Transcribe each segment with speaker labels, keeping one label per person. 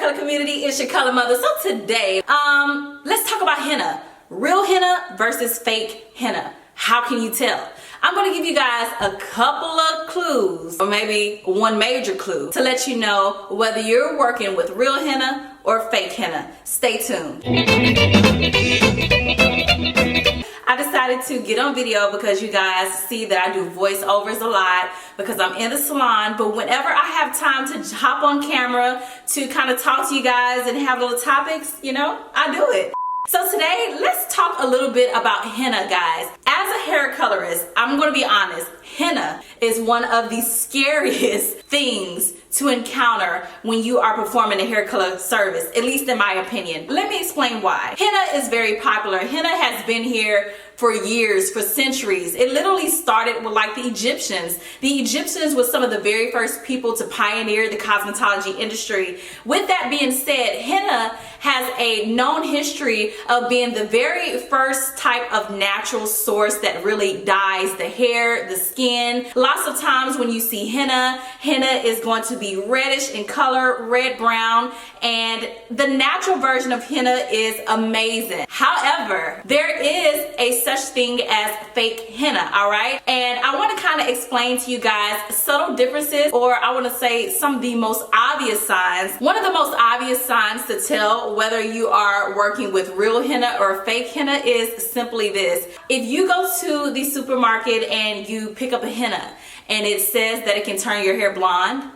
Speaker 1: Haircolor Community, it's your color mother. So today, let's talk about henna. Real henna versus fake henna. How can you tell? I'm going to give you guys a couple of clues, or maybe one major clue, to let you know whether you're working with real henna or fake henna. Stay tuned. I decided to get on video because you guys see that I do voiceovers a lot because I'm in the salon, but whenever I have time to hop on camera to kind of talk to you guys and have little topics, you know, I do it. So today, let's talk a little bit about henna, guys. As a hair colorist, I'm going to be honest, henna is one of the scariest things to encounter when you are performing a hair color service, at least in my opinion. Let me explain why. Henna is very popular. Henna has been here for years, for centuries. It literally started with like the Egyptians. The Egyptians were some of the very first people to pioneer the cosmetology industry. With that being said, henna has a known history of being the very first type of natural source that really dyes the hair, the skin. Lots of times when you see henna, henna is going to be reddish in color, red, brown, and the natural version of henna is amazing. However, there is a such thing as fake henna, all right? And I want to kind of explain to you guys subtle differences, or I want to say some of the most obvious signs. One of the most obvious signs to tell whether you are working with real henna or fake henna is simply this. If you go to the supermarket and you pick up a henna and it says that it can turn your hair blonde,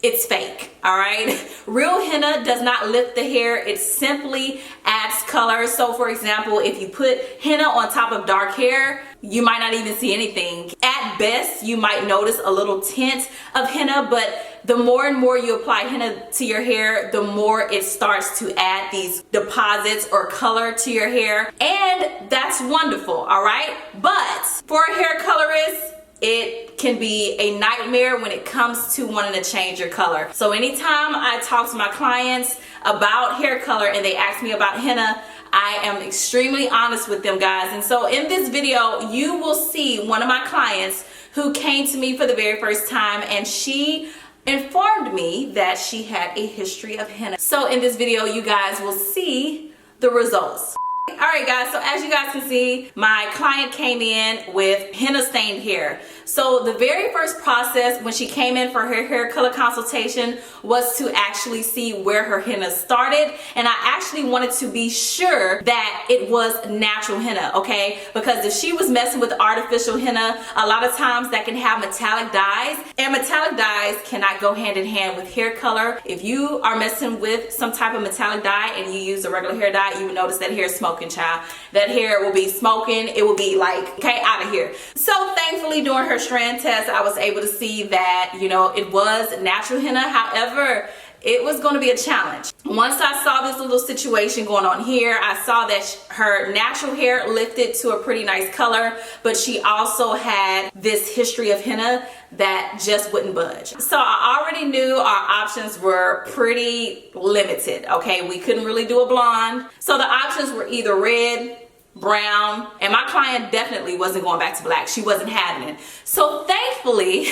Speaker 1: it's fake, all right? Real henna does not lift the hair. It simply adds color. So for example, if you put henna on top of dark hair, you might not even see anything. At best, you might notice a little tint of henna, but the more and more you apply henna to your hair, the more it starts to add these deposits or color to your hair. And that's wonderful, all right? But for a hair colorist, it can be a nightmare when it comes to wanting to change your color. So anytime I talk to my clients about hair color and they ask me about henna, I am extremely honest with them, guys. And so in this video, you will see one of my clients who came to me for the very first time, and she informed me that she had a history of henna. So in this video, you guys will see the results. Alright guys, so as you guys can see, my client came in with henna stained hair. So the very first process when she came in for her hair color consultation was to actually see where her henna started, and I actually wanted to be sure that it was natural henna, okay? Because if she was messing with artificial henna, a lot of times that can have metallic dyes, and metallic dyes cannot go hand in hand with hair color. If you are messing with some type of metallic dye and you use a regular hair dye, you will notice that hair is smoking, child. That hair will be smoking. It will be like, okay, out of here. So thankfully during her strand test, I was able to see that, you know, it was natural henna. However, it was going to be a challenge. Once I saw this little situation going on here, I saw that her natural hair lifted to a pretty nice color, but she also had this history of henna that just wouldn't budge. So I already knew our options were pretty limited, okay? We couldn't really do a blonde. So the options were either red, brown, and my client definitely wasn't going back to black. She wasn't having it. So thankfully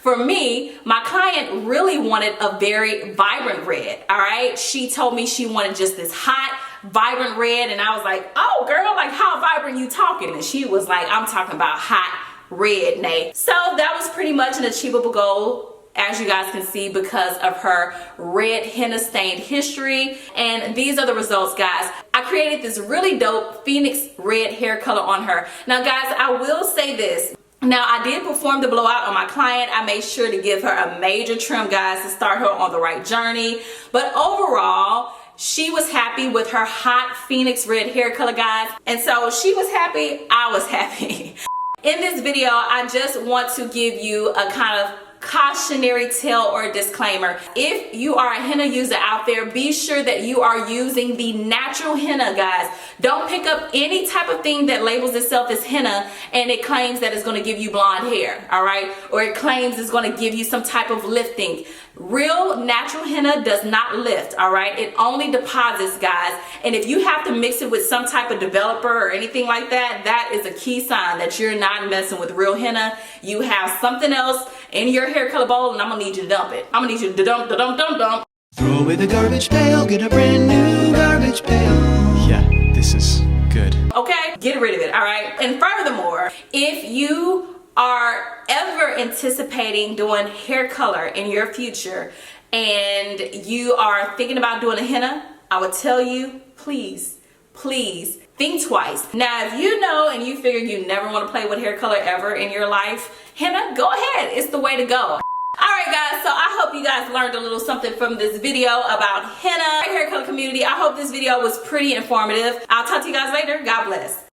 Speaker 1: for me, my client really wanted a very vibrant red, all right? She told me she wanted just this hot, vibrant red, and I was like, oh girl, like how vibrant you talking? And she was like, I'm talking about hot red, Nay. So that was pretty much an achievable goal, as you guys can see, because of her red henna stained history. And these are the results, guys. I created this really dope Phoenix red hair color on her. Now guys, I will say this. Now I did perform the blowout on my client. I made sure to give her a major trim, guys, to start her on the right journey. But overall, she was happy with her hot Phoenix red hair color, guys. And so she was happy, I was happy. In this video, I just want to give you a kind of cautionary tale or disclaimer. If you are a henna user out there, be sure that you are using the natural henna, guys. Don't pick up any type of thing that labels itself as henna and it claims that it's going to give you blonde hair, all right? Or it claims it's going to give you some type of lifting. Real natural henna does not lift, all right? It only deposits, guys. And if you have to mix it with some type of developer or anything like that, that is a key sign that you're not messing with real henna. You have something else in your hair color bowl, and I'm gonna need you to dump it. I'm gonna need you to dump.
Speaker 2: Throw away the garbage pail, get a brand new garbage pail. Yeah, this is good.
Speaker 1: Okay, get rid of it, all right? And furthermore, if you are ever anticipating doing hair color in your future and you are thinking about doing a henna, I would tell you, please think twice. Now, if you know and you figure you never want to play with hair color ever in your life, henna, go ahead. It's the way to go. Alright guys, so I hope you guys learned a little something from this video about henna, hair color community. I hope this video was pretty informative. I'll talk to you guys later. God bless.